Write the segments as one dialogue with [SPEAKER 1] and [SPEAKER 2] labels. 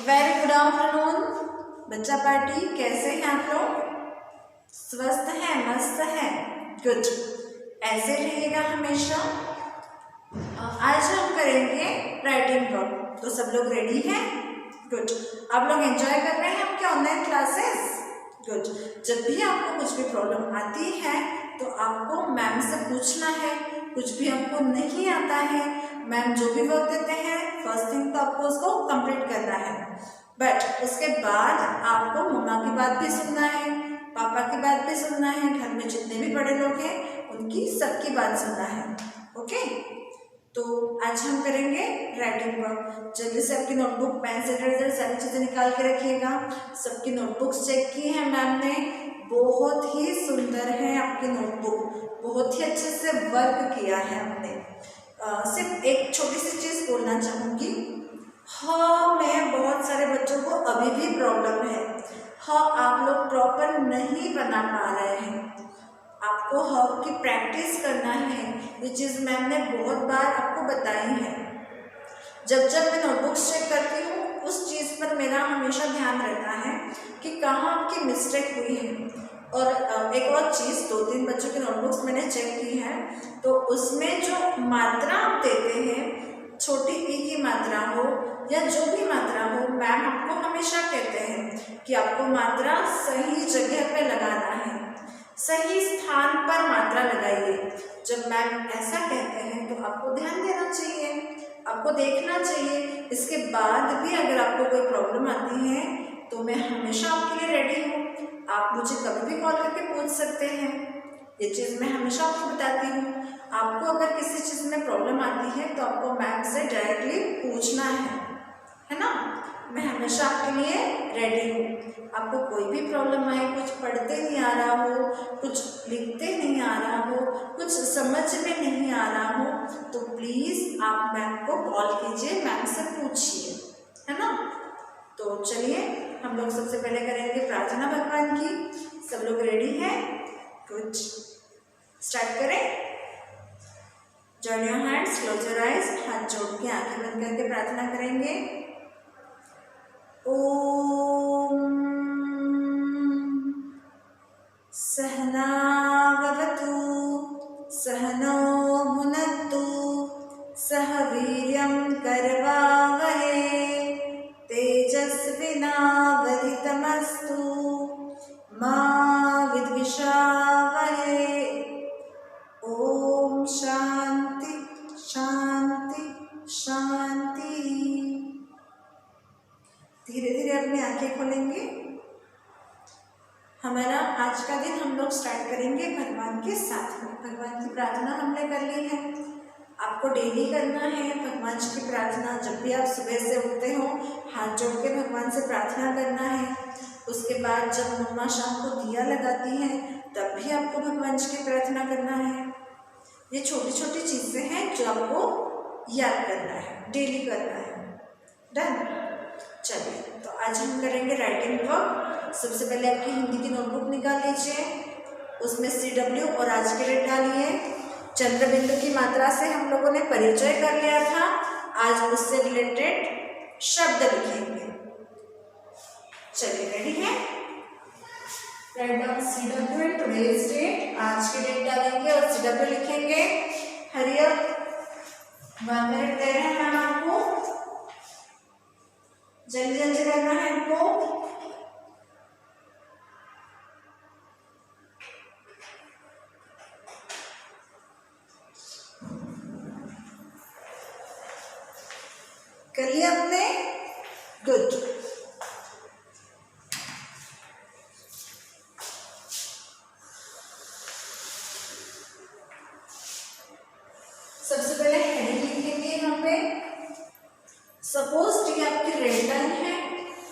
[SPEAKER 1] Very good afternoon बच्चा party. कैसे हैं आप लोग? स्वस्थ हैं, मस्त हैं, गुड। ऐसे रहिएगा हमेशा। आज हम करेंगे राइटिंग वर्क। तो सब लोग रेडी हैं? गुड। आप लोग एंजॉय कर रहे हैं आपके ऑनलाइन क्लासेस? गुड। जब भी आपको कुछ भी प्रॉब्लम आती है तो आपको मैम से पूछना है। कुछ भी आपको नहीं आता है, मैम जो भी वर्क देते हैं फर्स्ट थिंग तो आपको उसको कंप्लीट करना है। बट उसके बाद आपको मम्मा की बात भी सुनना है, पापा की बात भी सुनना है, घर में जितने भी बड़े लोग हैं उनकी सबकी बात सुनना है। ओके, तो आज हम करेंगे राइटिंग वर्क। जल्दी से आपकी नोटबुक, पेंसिल, इरेजर सारी चीज़ें निकाल के रखिएगा। सबकी नोटबुक्स चेक की है मैम ने, बहुत ही सुंदर है आपकी नोटबुक, बहुत ही अच्छे से वर्क किया है हमने। सिर्फ एक छोटी सी चीज़ बोलना चाहूँगी, हाँ में बहुत सारे बच्चों को अभी भी प्रॉब्लम है। हाँ आप लोग प्रॉपर नहीं बना पा रहे हैं, आपको हाँ की प्रैक्टिस करना है। ये चीज़ मैम ने बहुत बार आपको बताई है। जब जब मैं नोटबुक्स चेक करती हूँ उस चीज़ पर मेरा हमेशा ध्यान रहता है कि कहाँ आपकी मिस्टेक हुई है। और एक और चीज़, 2-3 बच्चों की नोटबुक्स मैंने चेक की है तो उसमें जो मात्रा आप देते हैं, छोटी ई की मात्रा हो या जो भी मात्रा हो, मैम आपको हमेशा कहते हैं कि आपको मात्रा सही जगह पे लगाना है, सही स्थान पर मात्रा लगाइए। जब मैम ऐसा कहते हैं तो आपको ध्यान देना चाहिए, आपको देखना चाहिए। इसके बाद भी अगर आपको कोई प्रॉब्लम आती है तो मैं हमेशा आपके लिए रेडी हूँ। आप मुझे कभी भी कॉल करके पूछ सकते हैं। ये चीज़ मैं हमेशा आपको बताती हूँ। आपको अगर किसी चीज़ में प्रॉब्लम आती है तो आपको मैम से डायरेक्टली पूछना है ना। मैं हमेशा आपके लिए रेडी हूँ। आपको कोई भी प्रॉब्लम आए, कुछ पढ़ते नहीं आ रहा हो, कुछ लिखते नहीं आ रहा हो, कुछ समझ में नहीं आ रहा हो, तो प्लीज़ आप मैम को कॉल कीजिए, मैम से पूछिए, है ना। तो चलिए हम लोग सबसे पहले करेंगे प्रार्थना भगवान की। सब लोग रेडी हैं? कुछ स्टार्ट करें। Join your hands, close your eyes. हाथ जोड़ के आंखें बंद करके प्रार्थना करेंगे। ओम सहना भवतु सहनो भुनक्तु सह वीर्यं करवावहै तेजस्विनावधीतमस्तु मा विद्विषावहै। ओम शांति शांति शांति। धीरे धीरे अपनी आंखें खोलेंगे। हमारा आज का दिन हम लोग स्टार्ट करेंगे भगवान के साथ में। भगवान की प्रार्थना हमने कर ली है, आपको डेली करना है भगवान जी की प्रार्थना। जब भी आप सुबह से उठते हो हाथ जोड़ के भगवान से प्रार्थना करना है। उसके बाद जब मम्मा शाम को दिया लगाती हैं तब भी आपको भगवान जी की प्रार्थना करना है। ये छोटी छोटी चीज़ें हैं जो आपको याद करना है, डेली करना है। डन। चलिए तो आज हम करेंगे राइटिंग वर्क। सबसे पहले आपकी हिंदी की नोटबुक निकाल लीजिए, उसमें CW और आज के डेट डालिए। चंद्रबिंदु की मात्रा से हम लोगों ने परिचय कर लिया था, आज उससे रिलेटेड शब्द लिखेंगे। चलिए रेडी है? Write down CW and today's date. आज की डेट डालेंगे और CW लिखेंगे। हरी अप, 1 मिनट दे रहे हैं मैम आपको, जल्दी जल्दी करना है आपको। कर लिया आपने? गुड। सबसे पहले हेडिंग लिखेंगे यहाँ पे। सपोज कि आपकी रेड लाइन है,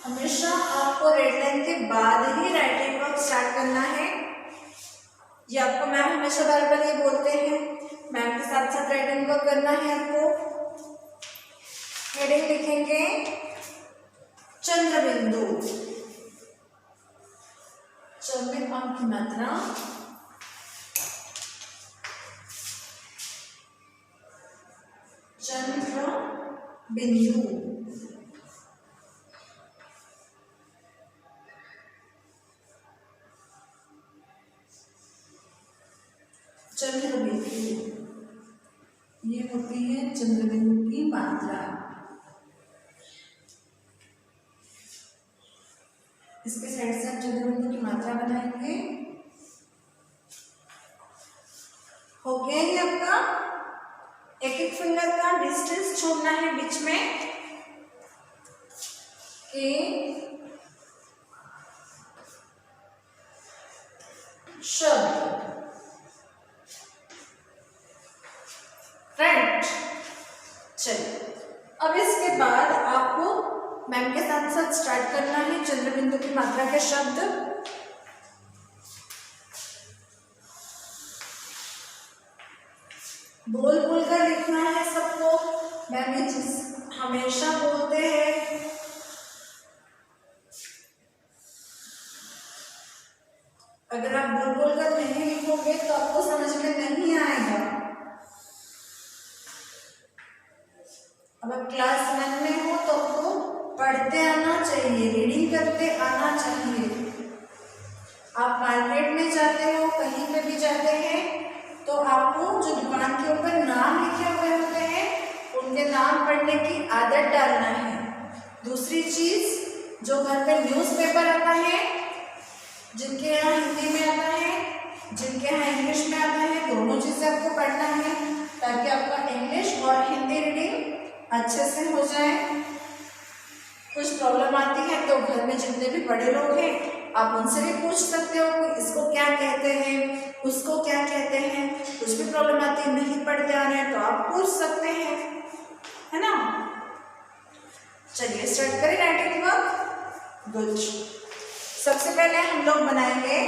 [SPEAKER 1] हमेशा आपको रेड लाइन के बाद ही राइटिंग वर्क स्टार्ट करना है। ये आपको मैम हमेशा बार बार ये बोलते हैं, मैम के साथ साथ राइटिंग वर्क करना है आपको। हेडिंग लिखेंगे चंद्रबिंदु, चंद्र में पाम की मात्रा, चंद्र बिंदु। चंद्रबिंदु, ये होती है चंद्रबिंदु की मात्रा। इसके साइड से हम चंद्रबिंदु की मात्रा बनाएंगे। हो गया ये आपका। एक एक फिंगर का डिस्टेंस छोड़ना है बीच में। शब्द राइट। चलिए अब इसके बाद आपको मैम के साथ साथ स्टार्ट करना है चंद्रबिंदु की मात्रा के शब्द। बोल बोल कर लिखना है सबको। मैम ये चीज हमेशा बोलते हैं। अगर आप बोल बोल कर नहीं लिखोगे तो आपको समझ में नहीं आएगा। अब आप क्लास 1 में हो तो आपको पढ़ते आना चाहिए, रीडिंग करते आना चाहिए। आप मार्केट में जाते हो, कहीं पे भी जाते हैं तो आपको जो दुकान के ऊपर नाम लिखे हुए होते हैं उनके नाम पढ़ने की आदत डालना है। दूसरी चीज, जो घर पे न्यूज़पेपर आता है, जिनके यहाँ हिंदी में आता है, जिनके यहाँ इंग्लिश में आता है, दोनों चीजें आपको पढ़ना है ताकि आपका इंग्लिश और हिंदी रीडिंग अच्छे से हो जाए। कुछ प्रॉब्लम आती है तो घर में जितने भी बड़े लोग हैं आप उनसे भी पूछ सकते हो कि इसको क्या कहते हैं, उसको क्या कहते हैं। कुछ भी प्रॉब्लम आती है, नहीं पढ़ते आ रहे हैं तो आप पूछ सकते हैं, है ना। चलिए स्टार्ट करें राइटिंग वर्क। गुड। सबसे पहले हम लोग बनाएंगे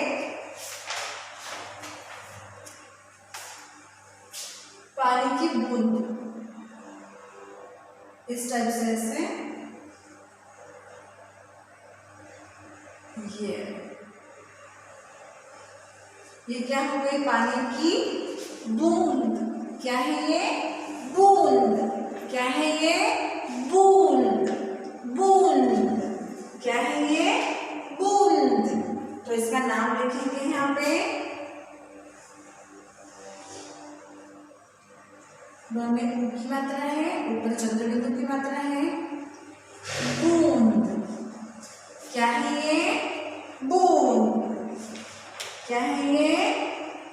[SPEAKER 1] पानी की बूंद। इस टाइप से ऐसे ये क्या हो गई, पानी की बूंद। क्या है ये, बूंद। क्या है ये, बूंद। बूंद क्या है ये, बूंद। तो इसका नाम लिखेंगे यहाँ पे। में ऊ की मात्रा है, ऊपर चंद्रबिंदु की मात्रा है। बूंद क्या है ये, बूंद। क्या है ये,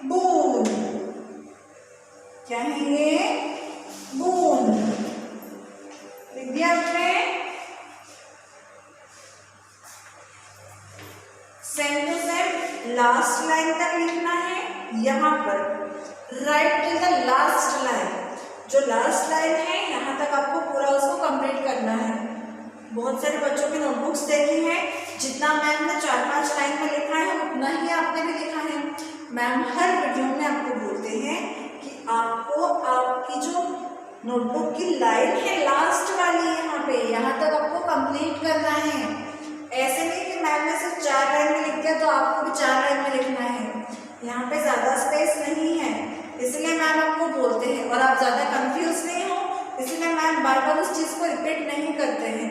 [SPEAKER 1] बूंद। क्या है ये, बूंद। लिख दिया आपने। Same to same last line तक लिखना है। यहाँ पर write till the last line, जो लास्ट लाइन है यहाँ तक आपको पूरा उसको कंप्लीट करना है। बहुत सारे बच्चों की नोटबुक्स देखी हैं, जितना मैम ने 4-5 लाइन में लिखा है उतना ही आपने भी लिखा है। मैम हर वीडियो में आपको बोलते हैं कि आपको आपकी जो नोटबुक की लाइन है लास्ट वाली यहाँ तक आपको कंप्लीट करना है। ऐसे नहीं कि मैम ने सिर्फ 4 लाइन में लिख दिया तो आपको भी 4 लाइन में लिखना है। यहाँ पे ज़्यादा स्पेस नहीं है, इसलिए मैम आपको बोलते हैं। और आप ज़्यादा कंफ्यूज नहीं हो, इसलिए मैम बार बार उस चीज़ को रिपीट नहीं करते हैं।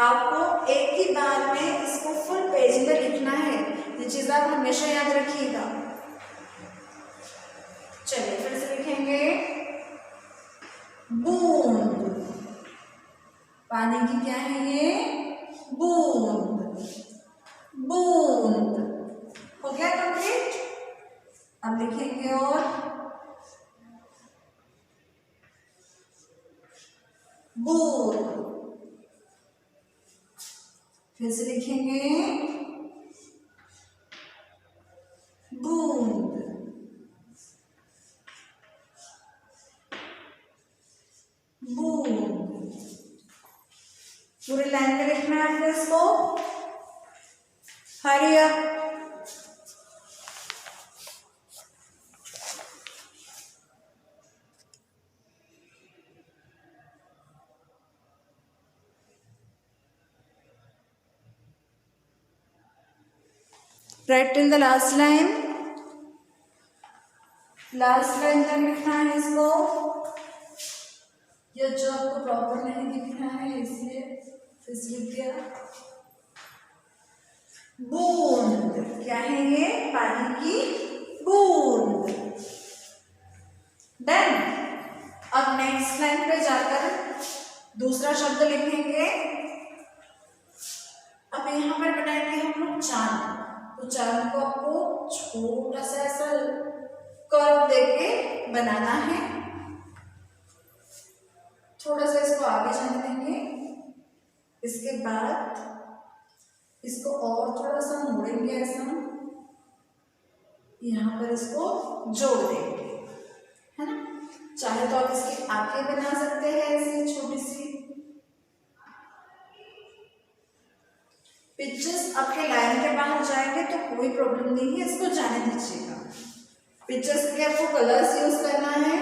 [SPEAKER 1] आपको एक ही बार में इसको फुल पेज में लिखना है। ये चीज़ आप हमेशा याद रखिएगा। चलिए फिर से लिखेंगे बूंद। पानी की क्या है ये, बूंद। बूंद हो गया कंप्लीट। अब लिखेंगे और बूंद। फिर से लिखेंगे बूंद। बूंद पूरे लाइन में लिखना है आपको इसको। Hurry up. Right till the last line. Last line तक लिखना है इसको। ये जो आपको प्रॉपर नहीं दिखना है इसलिए लिख दिया। बूंद क्या है ये, पानी की बूंद। लाइन पे जाकर दूसरा शब्द लिखेंगे। अब यहाँ पर बनाएंगे हम लोग चांद। तो चांद को आपको छोटा सा ऐसा कर्व देके बनाना है। थोड़ा सा इसको आगे जाने देंगे, इसके बाद इसको और थोड़ा सा मोड़ेंगे ऐसा, यहाँ पर इसको जोड़ देंगे, है ना। चाहे तो आप इसकी आंखें बना सकते हैं ऐसी छोटी सी। पिक्चर्स आपके लाइन के बाहर जाएंगे तो कोई प्रॉब्लम नहीं है, इसको जाने दीजिएगा। पिक्चर्स के लिए आपको कलर्स यूज करना है।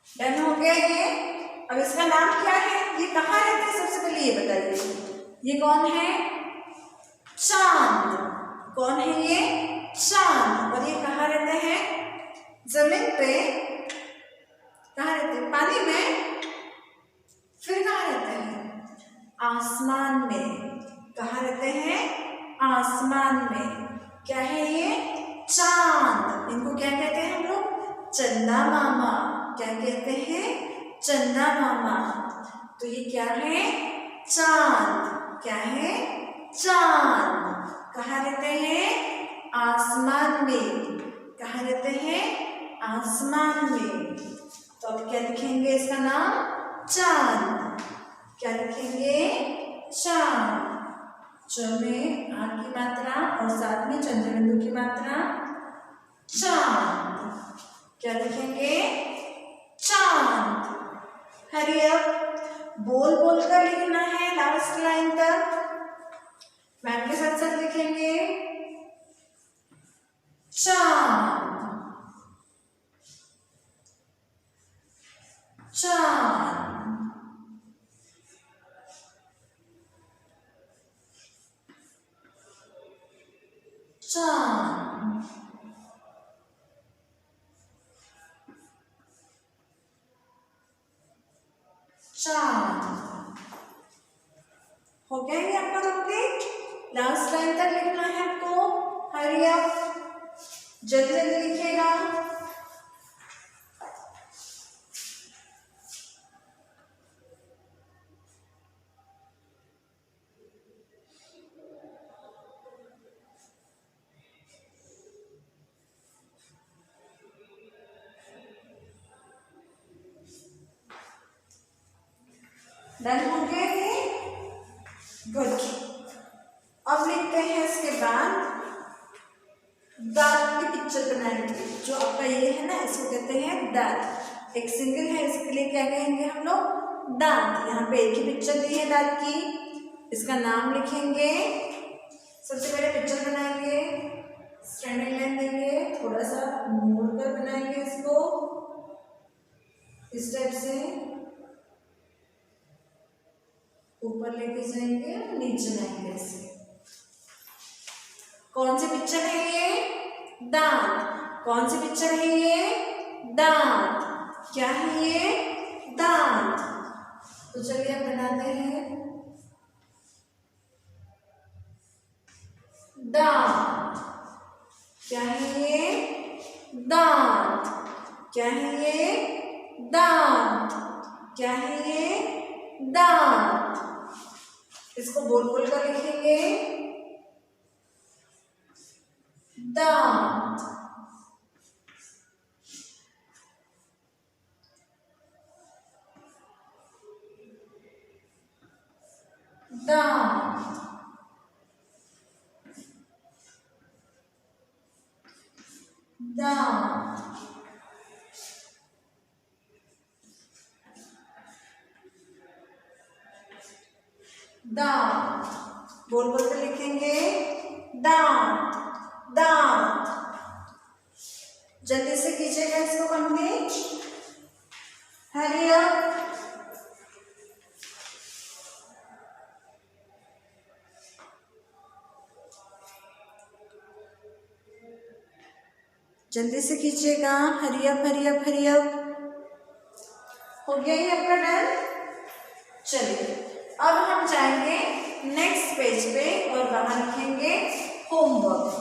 [SPEAKER 1] डन हो गया ये। अब इसका नाम क्या है, ये कहाँ रहते हैं, सबसे पहले ये बताइए। ये कौन है, चांद। कौन है ये, चांद। और ये कहाँ रहते हैं, जमीन पे। कहाँ रहते हैं, पानी में। फिर कहाँ रहते हैं, आसमान में। कहाँ रहते हैं, आसमान में। क्या है ये, चांद। इनको क्या कहते हैं हम लोग, चंदा मामा। क्या कहते हैं, चंदा मामा। तो ये क्या है, चांद। क्या है, चांद। कहाँ रहते हैं, आसमान में। कहाँ रहते हैं, आसमान में। तो अब क्या लिखेंगे इसका नाम, चांद। क्या लिखेंगे, चांद। च में आ की मात्रा और साथ में चंद्र बिंदु की मात्रा, चांद। क्या लिखेंगे, चांद। हरी अप, बोल बोल कर लिखना है लास्ट लाइन तक। मैम के साथ साथ लिखेंगे, चांद, चांद, चांद, चांद। हो गया ये आपका कंप्लीट। लास्ट लाइन तक लिखना है आपको। हरी अप, जल्दी जल्दी लिखिएगा। डन हो गया ये, गुड। अब लिखते हैं इसके बाद दांत की पिक्चर बनाएंगे। जो आपका ये है ना, इसको कहते हैं दांत। एक सिंगल है, इसके लिए क्या कहेंगे हम लोग, दांत। यहाँ पे एक ही पिक्चर दी है दांत की, इसका नाम लिखेंगे। सबसे पहले पिक्चर बनाएंगे, स्टैंडिंग लाइन देंगे, थोड़ा सा मोड़ कर बनाएंगे इसको इस टाइप से, ऊपर लेके जाएंगे, नीचे लाएंगे ऐसे। कौन सी पिक्चर है ये, दांत। कौन सी पिक्चर है ये, दांत। क्या है ये, दांत। तो चलिए अब बनाते हैं दांत। क्या है ये, दांत। क्या है ये, दांत। क्या है ये, दांत। इसको बोल बोल कर लिखेंगे, दांत, दांत, दांत, दांत। बोल बोल कर लिखेंगे, दांत, दांत। जल्दी से कीजिएगा इसको कंप्लीट। Hurry up. जल्दी से कीजिएगा, hurry up, hurry up, hurry up. हो गया ये आपका डन। चलिए अब हम जाएंगे नेक्स्ट पेज पे और वहां लिखेंगे होमवर्क,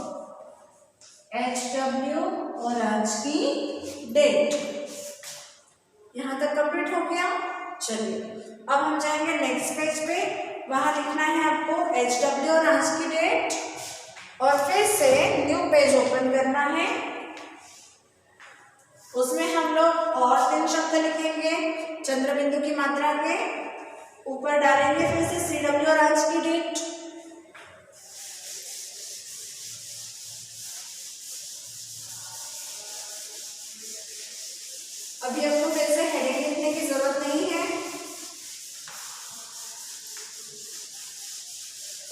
[SPEAKER 1] HW और आज की डेट। यहाँ तक कंप्लीट हो गया। चलिए अब हम जाएंगे नेक्स्ट पेज पे। वहां लिखना है आपको HW और आज की डेट, और फिर से न्यू पेज ओपन करना है। उसमें हम लोग और 3 शब्द लिखेंगे, चंद्र बिंदु की मात्रा के ऊपर डालेंगे फिर से CW और आज की डेट। अभी आपको फिर से हेडिंग लिखने की जरूरत नहीं है,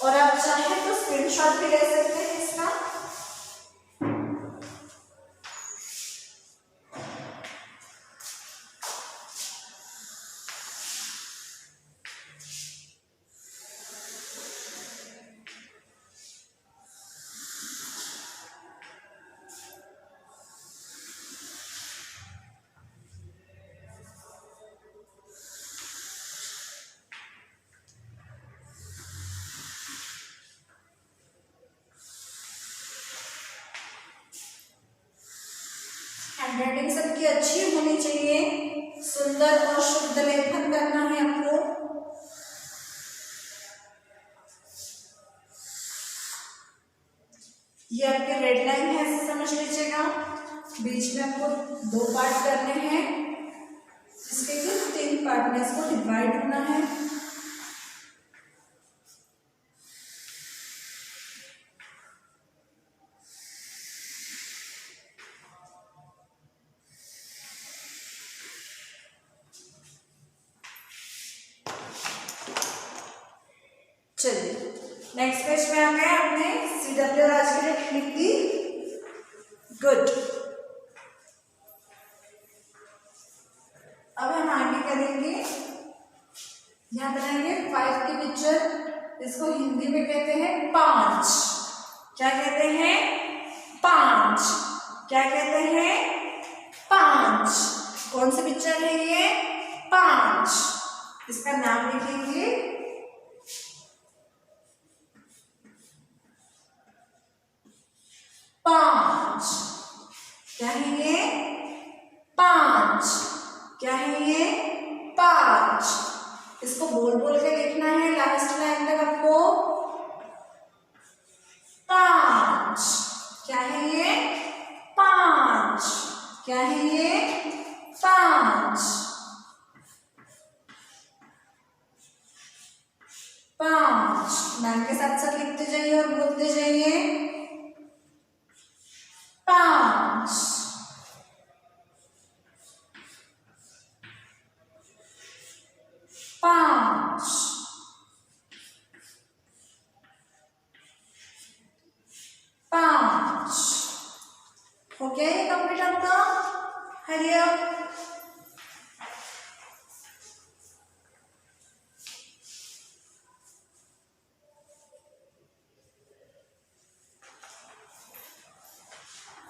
[SPEAKER 1] और आप चाहें तो स्क्रीनशॉट भी ले सकते हैं इसका। हैंडराइटिंग सबकी अच्छी होनी चाहिए, सुंदर और शुद्ध लेखन करना है आपको। ये आपके रेड लाइन है, ऐसे समझ लीजिएगा। बीच में आपको 2 पार्ट करने हैं, जिसके कि 3 पार्ट में इसको डिवाइड होना है। चलिए नेक्स्ट पेज पे आ गए, आपने CW और आज की डेट लिख दी। गुड। अब हम आगे करेंगे, यहाँ बनाएंगे 5 की पिक्चर। इसको हिंदी में कहते हैं 5। क्या कहते हैं? 5। क्या कहते हैं? 5। कौन सी पिक्चर है ये? 5। इसका नाम लिखेंगे 5। क्या है ये? 5। क्या है ये? 5। इसको बोल बोल के लिखना है लास्ट लाइन तक आपको। 5। क्या है ये? 5। क्या है ये? 5। 5। नाम के साथ साथ लिखते जाइए और बोलते जाइए। 5। 5। 5। हो गया ये कंप्लीट आपका? Hurry up.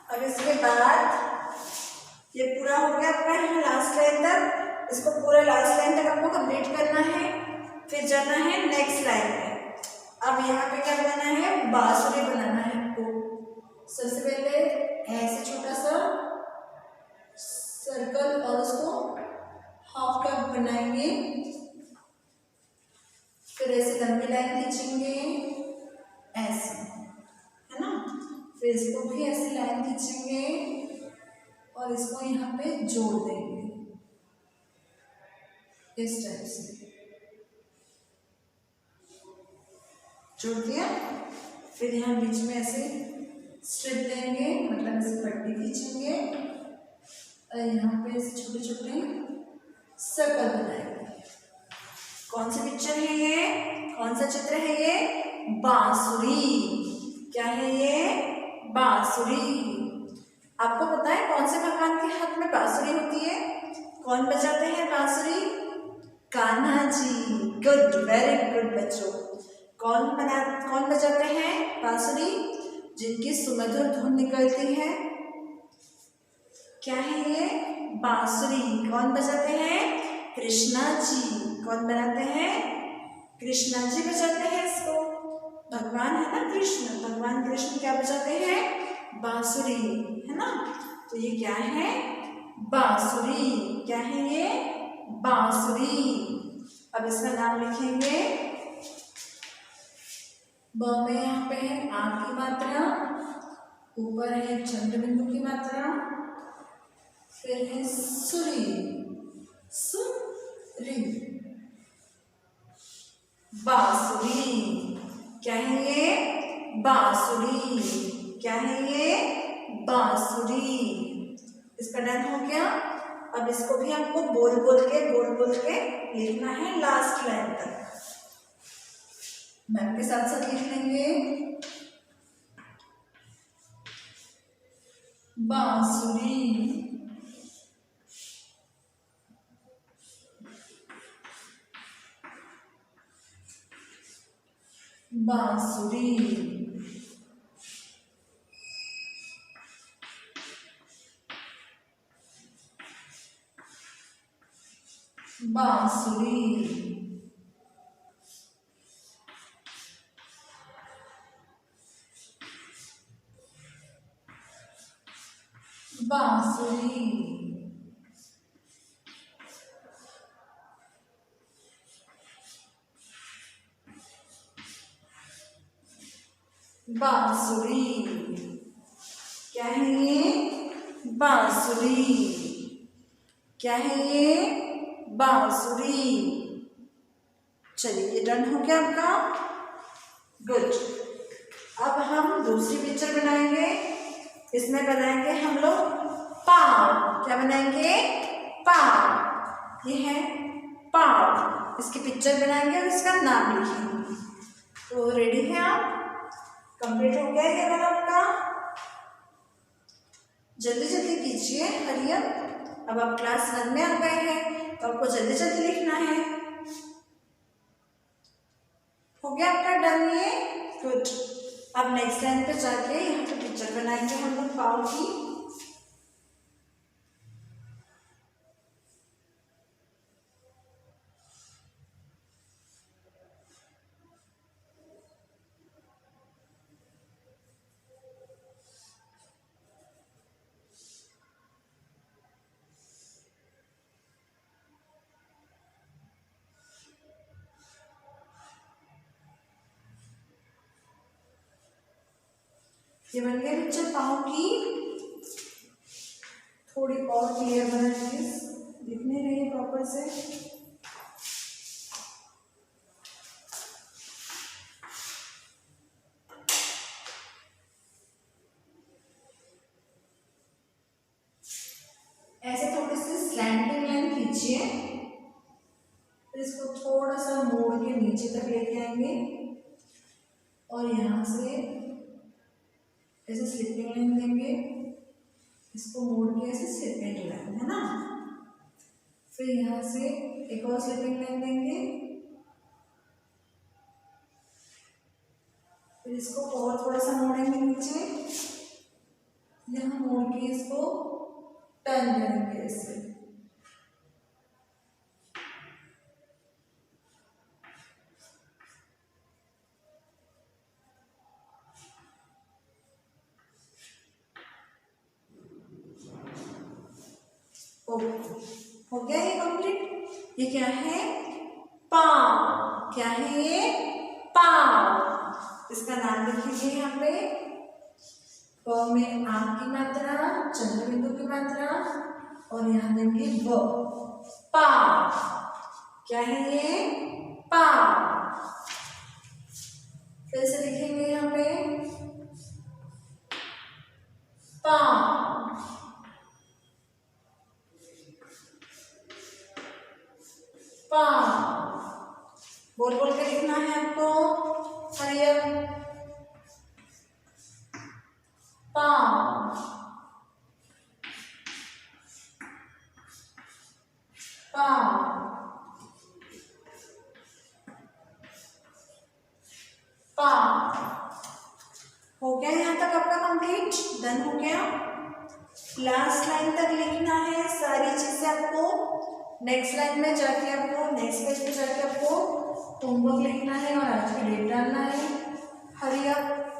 [SPEAKER 1] अब इसके बाद ये पूरा हो गया आपका है लास्ट लाइन तक। इसको पूरे लास्ट लाइन तक आपको कंप्लीट करना है, फिर जाना है नेक्स्ट लाइन में। अब यहाँ पे क्या बनाना है? बांसुरी बनाना है आपको। सबसे पहले ऐसे छोटा सा सर्कल और उसको हाफ कप बनाएंगे, फिर ऐसे लंबी लाइन खींचेंगे ऐसे, है ना। फिर इसको भी ऐसे लाइन खींचेंगे और इसको यहाँ पे जोड़ देंगे इस टाइप से। जोड़ दिया। फिर यहाँ बीच में ऐसे स्ट्रिप देंगे, मतलब ऐसे पट्टी खींचेंगे और यहाँ पे ऐसे छोटे छोटे सर्कल बनाएंगे। कौन सी पिक्चर है ये? कौन सा चित्र है ये? बांसुरी। क्या है ये? बांसुरी। आपको पता है कौन से भगवान के हाथ में बांसुरी होती है? कौन बजाते हैं बांसुरी? Kanha ji. Good, very good बच्चों। कौन बजाते हैं बांसुरी? जिनकी सुमधुर धुन निकलती है। क्या है ये? बांसुरी। कौन बजाते हैं? कृष्णा जी। कौन बनाते हैं? कृष्णा जी बजाते हैं इसको। भगवान है ना कृष्ण, भगवान कृष्ण क्या बजाते हैं? बांसुरी, है ना। तो ये क्या है? बांसुरी। क्या है ये? बांसुरी। अब इसका नाम लिखेंगे। ब में यहाँ पे है आ की मात्रा, ऊपर है चंद्र बिंदु की मात्रा, फिर है सुरी, सुरी, बांसुरी। क्या है ये? बांसुरी। क्या है ये? बांसुरी। इसका डन हो गया। अब इसको भी आपको बोल बोल के लिखना है लास्ट लाइन तक। मैम के साथ साथ लिख लेंगे। बांसुरी, बांसुरी, बांसुरी, बांसुरी, बांसुरी। क्या है ये? बांसुरी। क्या है ये? बांसुरी। चलिए ये डन हो गया आपका। गुड। अब हम दूसरी पिक्चर बनाएंगे। इसमें बनाएंगे हम लोग पाव। क्या बनाएंगे? पाव। ये है पाव। इसकी पिक्चर बनाएंगे और इसका नाम लिखेंगे। तो रेडी है आप? कंप्लीट हो गया ये वाला आपका? जल्दी जल्दी कीजिए, हरिया। अब आप क्लास 1 में आ गए हैं तो आपको जल्दी जल्दी लिखना है। हो गया आपका डन ये? गुड। अब नेक्स्ट लाइन पे जाके यहाँ पे पिक्चर बनाएंगे हम लोग पाव की। ये बन गया पिक्चर पाव की। थोड़ी और क्लियर बनाइए, दिख नहीं रही है प्रॉपर से। ऐसे थोड़ी सी स्लैंटिंग लाइन खींचिए, फिर इसको थोड़ा सा मोड़ के नीचे तक लेके आएंगे और यहाँ से ऐसे स्लिपिंग लाइन देंगे। इसको मोड़ के ऐसे स्लिपिंग लाइन, है ना। फिर यहाँ से एक और स्लिपिंग लाइन देंगे, फिर इसको और थोड़ा सा मोड़ेंगे नीचे, यहाँ मोड़ के इसको टर्न करेंगे ऐसे। हो गया ये कंप्लीट। ये क्या है? पाव। क्या है ये? पाव। इसका नाम लिखिए यहाँ पे। प में आ की मात्रा, चंद्र बिंदु की मात्रा और यहाँ देंगे व। पाव। क्या है ये? पाव। फिर से लिखेंगे यहाँ पे पाव। पाव। बोल बोल के लिखना है आपको। हरियर पाव। पाव। पाव। हो गया यहाँ तक आपका कंप्लीट, डन हो गया। लास्ट लाइन तक लिखना है सारी चीजें आपको। नेक्स्ट लाइन में जाके आपको, नेक्स्ट पेज पे जाके आपको होमवर्क लिखना है और आज की डेट डालना है। हरी आप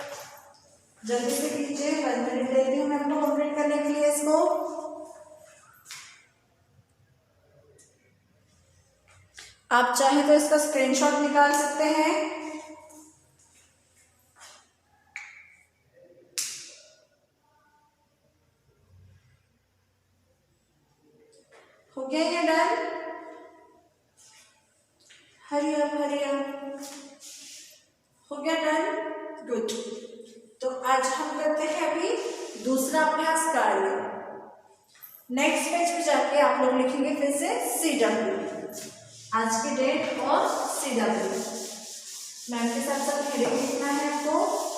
[SPEAKER 1] जल्दी से कीजिए, 1 मिनट देती हूँ मैं आपको कंप्लीट करने के लिए इसको। आप चाहे तो इसका स्क्रीनशॉट निकाल सकते हैं। हो गया ये डन? हरी अप हो गया डन? गुड। तो आज हम करते हैं अभी दूसरा अभ्यास कार्य। नेक्स्ट पेज पे जाके आप लोग लिखेंगे फिर से CW, आज की डेट और CW। मैम के साथ साथ हेडिंग लिखना है आपको।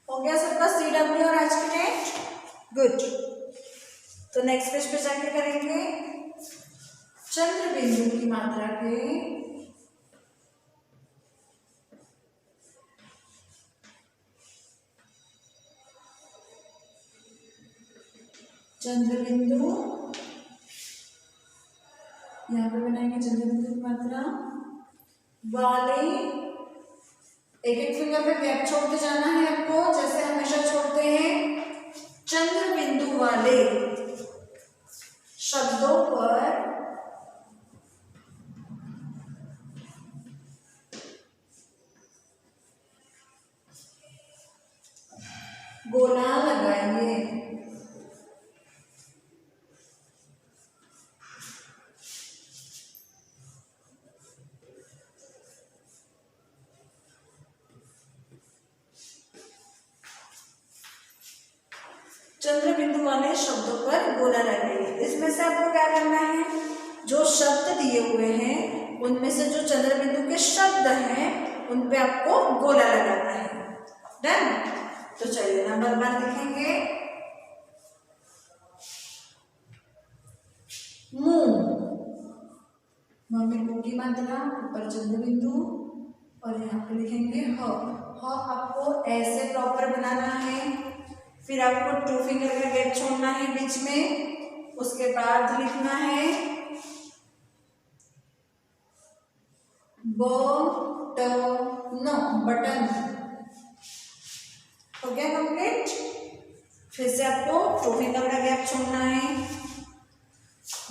[SPEAKER 1] हो गया सबका CW और आज की डेट? गुड। तो नेक्स्ट पेज पे जाके करेंगे चंद्र बिंदु की मात्रा के चंद्र बिंदु, यहाँ पे बनाएंगे चंद्र बिंदु की मात्रा वाले। एक एक फिंगर पे गैप छोड़ते जाना है आपको, जैसे हमेशा छोड़ते हैं। चंद्र बिंदु वाले शब्दों पर गोला लगाएंगे। चंद्र बिंदु वाले शब्दों पर गोला लगाइए। इसमें से आपको क्या करना है, जो शब्द दिए हुए हैं उनमें से जो चंद्र बिंदु के शब्द हैं उन पे आपको गोला लगाना है। डन? तो चलिए नंबर 1 लिखेंगे मुंह। मम्मी मुंह की मात्रा, ऊपर चंद्र बिंदु और यहाँ पे लिखेंगे ह। आपको ऐसे प्रॉपर बनाना है। फिर आपको 2 फिंगर का गैप छोड़ना है बीच में। उसके बाद लिखना है बटन। हो गया कंप्लीट? फिर से आपको 2 फिंगर का गैप छोड़ना है।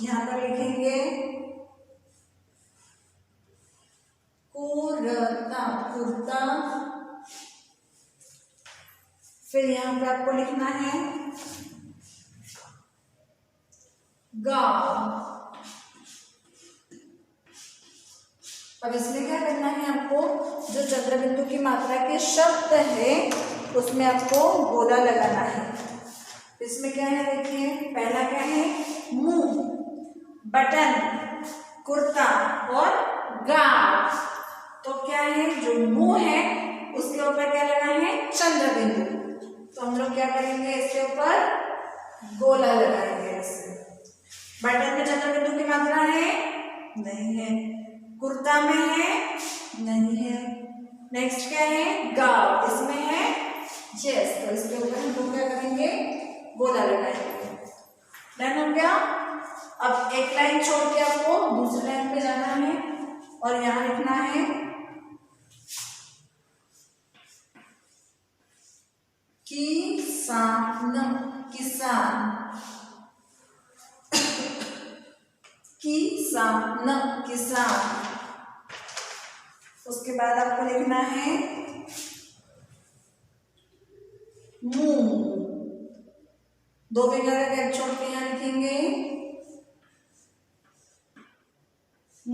[SPEAKER 1] यहाँ पर लिखेंगे कुर्ता। फिर यहाँ पे आपको लिखना है गाव। अब इसमें क्या करना है, आपको जो चंद्र बिंदु की मात्रा के शब्द है उसमें आपको गोला लगाना है। इसमें क्या है देखिए, पहला क्या है मुंह, बटन, कुर्ता और गाव। तो क्या है, जो मुंह है उसके ऊपर क्या लगा है चंद्र बिंदु। तो हम लोग क्या करेंगे, इसके ऊपर गोला लगाएंगे ऐसे। बटन में चंद्र बिंदु की मात्रा है? नहीं है। कुर्ता में है? नहीं है। नेक्स्ट क्या है, गाव, इसमें है यस। तो इसके ऊपर हम लोग क्या करेंगे, गोला लगाएंगे। डन हो गया? अब एक लाइन छोड़ के आपको दूसरी लाइन पे जाना है और यहाँ लिखना है किसान। किसान। उसके बाद आपको लिखना है मुंह। 2 फिंगर का गैप छोड़ के यहाँ लिखेंगे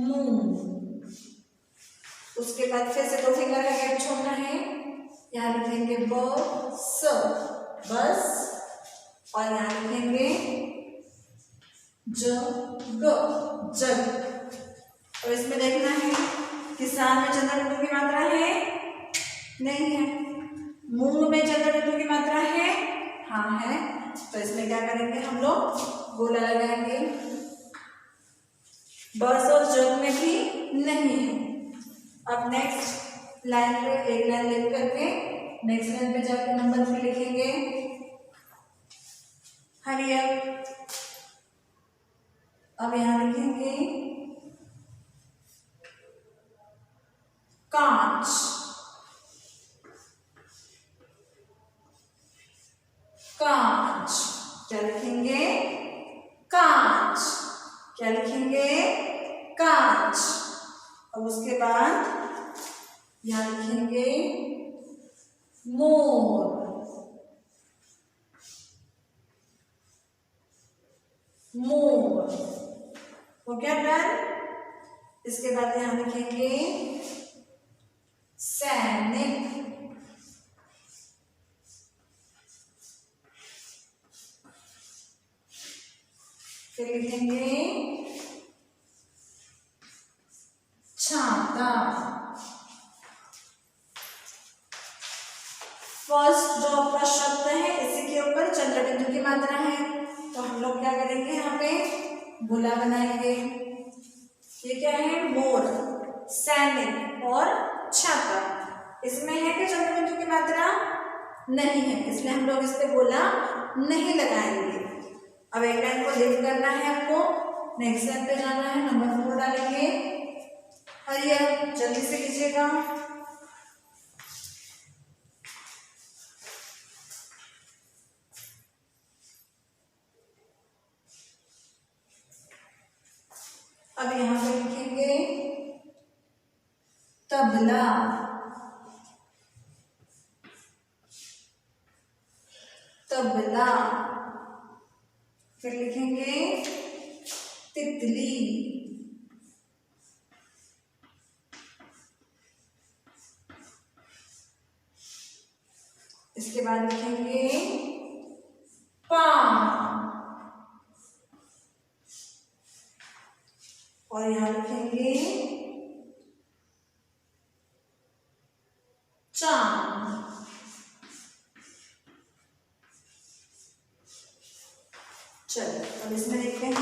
[SPEAKER 1] मूंग। उसके बाद फिर से 2 फिंगर का गैप छोड़ना है, यहाँ लिखेंगे बस, और यहाँ लिखेंगे जग, और इसमें देखना है किसान में चंद्र बिंदु की मात्रा है, नहीं है। मूंग में चंद्र बिंदु की मात्रा है, हाँ है। तो इसमें क्या करेंगे हम लोग, गोला लगाएंगे। बस और जग में भी नहीं है। अब नेक्स्ट लाइन पे एक लाइन लिख करके नेक्स्ट लाइन पे जाकर नंबर 3 लिखेंगे। हरी अब यहाँ लिखेंगे कांच, कांच, क्या लिखेंगे, कांच, क्या लिखेंगे, कांच। अब उसके बाद यहाँ लिखेंगे मोर, मोर, हो गया डन। इसके बाद यहाँ लिखेंगे सैनिक, फिर लिखेंगे छाता। फर्स्ट जो आपका शब्द है इसी के ऊपर चंद्र बिंदु की मात्रा है, तो हम लोग क्या करेंगे, यहाँ पे गोला बनाएंगे। ये क्या है, मोर, सैनिक और छाता। इसमें है कि चंद्र बिंदु की मात्रा नहीं है, इसलिए हम लोग इस पे गोला नहीं लगाएंगे। अब एक लाइन को लिख करना है आपको, नेक्स्ट लाइन पे जाना है, नंबर 4 डालेंगे। हरियर जल्दी से कीजिएगा। अब यहाँ पे लिखेंगे तबला, तबला, फिर लिखेंगे तितली, इसके बाद लिखेंगे पाम, और यहाँ लिखेंगे चांद। चलो अब इसमें देखते हैं,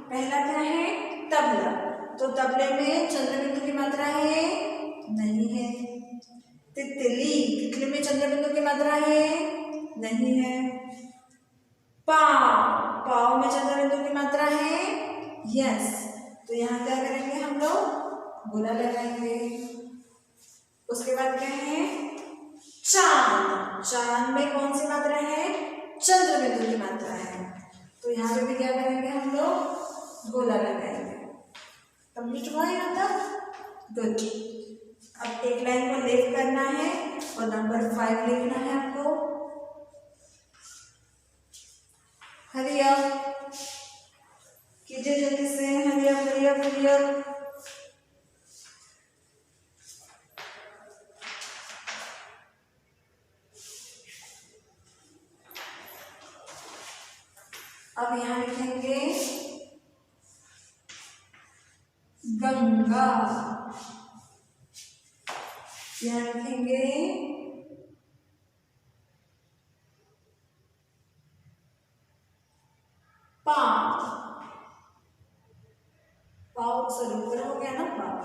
[SPEAKER 1] पहला क्या है, तबला। तो तबले में चंद्र बिंदु की मात्रा है, नहीं है। तितली, तितली में चंद्र बिंदु की मात्रा है, नहीं है। पाव, पाव में चंद्र बिंदु की मात्रा है, यस। तो यहाँ क्या करेंगे हम लोग, गोला लगाएंगे। उसके बाद क्या है, चांद, चांद में कौन सी मात्रा है, चंद्र बिंदु की मात्रा है, तो यहाँ पे भी क्या करेंगे हम लोग, गोला लगाएंगे। कंप्लीट हुआ यहाँ तक, गुड। अब एक लाइन को लेफ्ट करना है और नंबर 5 लिखना है आपको। हरी अप कीजिए जल्दी से, hurry up, hurry up, hurry up. अब यहाँ लिखेंगे गंगा, यहाँ लिखेंगे पाव, पाव सॉरी ऊपर हो गया ना पाव,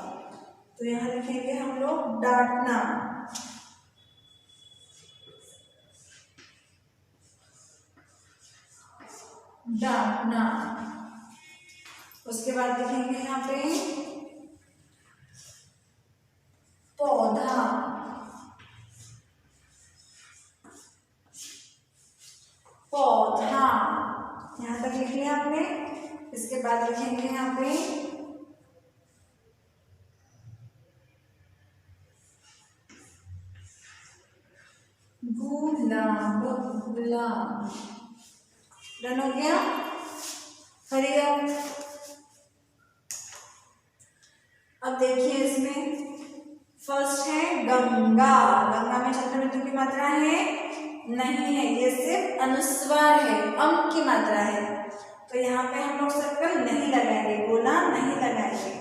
[SPEAKER 1] तो यहाँ लिखेंगे हम लोग डांटना, डांटना। उसके बाद लिखेंगे यहाँ पे पौधा, पौधा, यहाँ तक लिख लिया आपने। इसके बाद लिखेंगे यहाँ पे गुलाब, गुलाब। डन हो गया, हरी अप। अब देखिए इसमें फर्स्ट है गंगा। गंगा में चंद्र बिंदु की मात्रा है नहीं है, ये सिर्फ अनुस्वार है, अम की मात्रा है। तो यहाँ पे हम लोग सर्कल नहीं लगाएंगे, गोला नहीं लगाएंगे।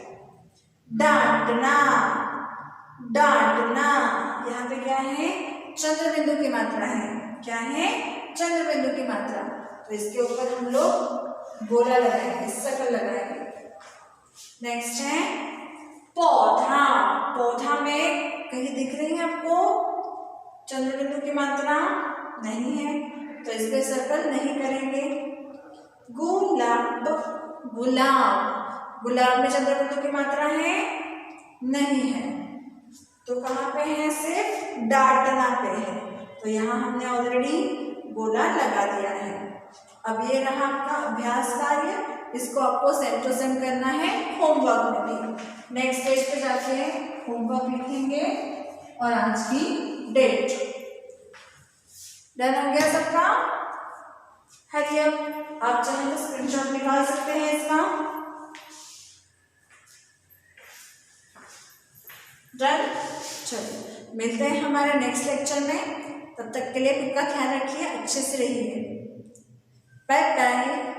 [SPEAKER 1] डांटना, डांटना, यहाँ पे क्या है, चंद्र बिंदु की मात्रा है। क्या है, चंद्र बिंदु की मात्रा। तो इसके ऊपर हम लोग गोला लगाएंगे, सर्कल लगाएंगे। नेक्स्ट है पौधा। पौधा में कहीं दिख रही है आपको चंद्र बिंदु की मात्रा नहीं है, तो इस पे सर्कल नहीं करेंगे। गुलाब, गुलाब, गुलाब में चंद्र बिंदु की मात्रा है नहीं है, तो कहाँ पे है, सिर्फ डांटना पे है। तो यहाँ हमने ऑलरेडी गोला लगा दिया है। अब ये रहा आपका अभ्यास कार्य, इसको आपको सेम टू सेम करना है होमवर्क में भी। नेक्स्ट पेज पे जाके होमवर्क लिखेंगे और आज की डेट। डन हो गया सबका? हरी अब आप चाहें तो स्क्रीनशॉट निकाल सकते हैं इसका। डन। चलिए मिलते हैं हमारे नेक्स्ट लेक्चर में, तब तक के लिए खुद का ख्याल रखिए, अच्छे से रहिए। Bye bye.